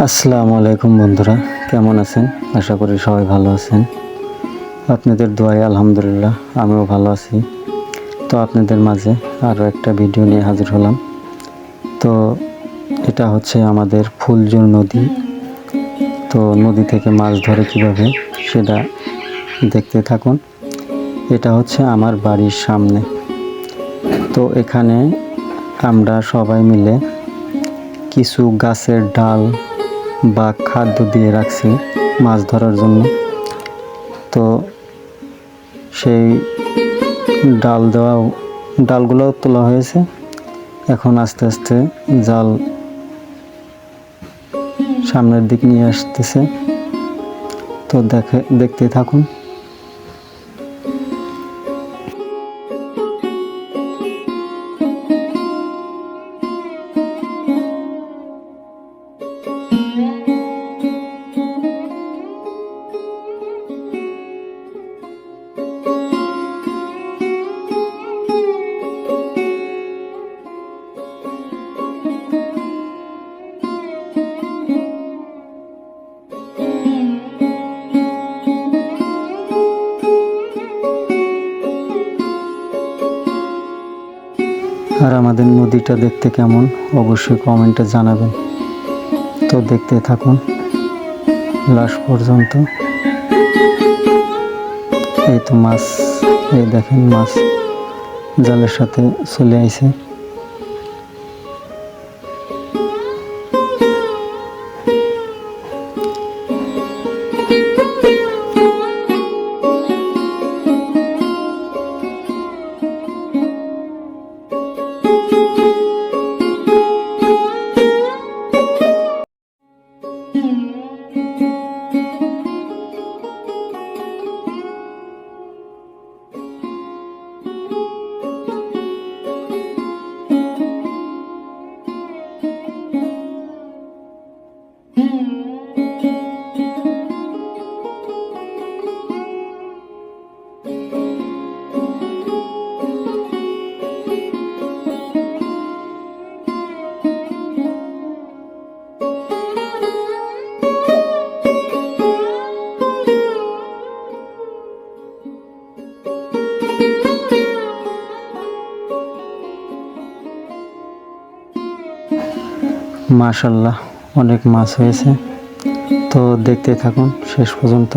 আসসালামু আলাইকুম বন্ধুরা, কেমন আছেন? আশা করি সবাই ভালো আছেন। আপনাদের দোয়ায় আলহামদুলিল্লাহ আমিও ভালো আছি। তো আপনাদের মাঝে আরও একটা ভিডিও নিয়ে হাজির হলাম। তো এটা হচ্ছে আমাদের ফুলজোর নদী। তো নদী থেকে মাছ ধরে কীভাবে সেটা দেখতে থাকুন। এটা হচ্ছে আমার বাড়ির সামনে। তো এখানে আমরা সবাই মিলে কিছু গাছের ডাল বা খাদ্য দিয়ে রাখছি মাছ ধরার জন্য। তো সেই ডালগুলোও তোলা হয়েছে। এখন আস্তে আস্তে জাল সামনের দিক নিয়ে আসতেছে। তো দেখতে থাকুন। আর আমাদের নদীটা দেখতে কেমন অবশ্যই কমেন্টে জানাবেন। তো দেখতে থাকুন লাস্ট পর্যন্ত। এই তো মাছ, এই দেখেন মাছ জালের সাথে চলে আইছে। মাশাআল্লাহ অনেক মাছ হয়েছে। তো দেখতে থাকুন শেষ পর্যন্ত।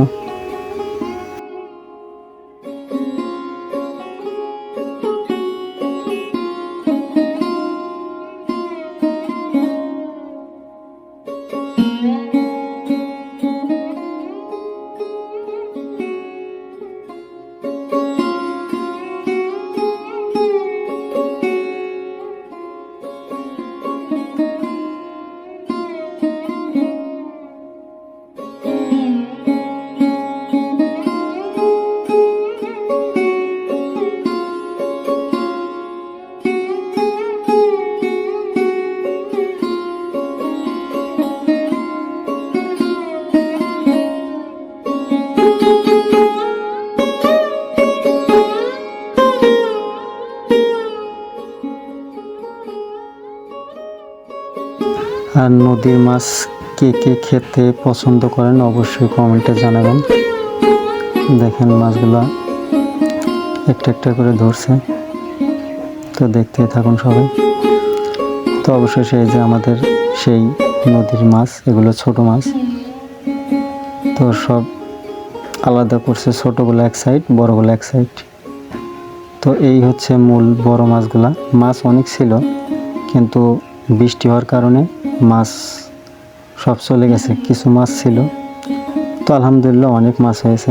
আর নদীর মাছ কে কে খেতে পছন্দ করেন অবশ্যই কমেন্টে জানাবেন। দেখেন মাছগুলা একটা একটা করে ধরছে। তো দেখতে থাকুন সবাই। তো অবশ্যই সেই যে আমাদের সেই নদীর মাছ, এগুলো ছোট মাছ। তো সব আলাদা করছে, ছোটগুলো এক সাইড, বড়গুলো এক সাইড। তো এই হচ্ছে মূল বড় মাছগুলা। মাছ অনেক ছিল, কিন্তু বৃষ্টি হওয়ার কারণে মাছ সব চলে গেছে। কিছু মাছ ছিল। তো আলহামদুলিল্লাহ অনেক মাছ হয়েছে।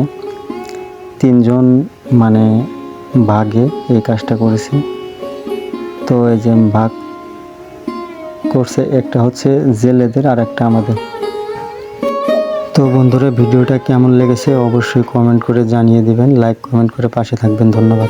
3 জন মানে ভাগে এই কাজটা করেছি। তো এই যে ভাগ করছে, একটা হচ্ছে জেলেদের আর একটা আমাদের। তো বন্ধুরা ভিডিওটা কেমন লেগেছে অবশ্যই কমেন্ট করে জানিয়ে দিবেন। লাইক কমেন্ট করে পাশে থাকবেন। ধন্যবাদ।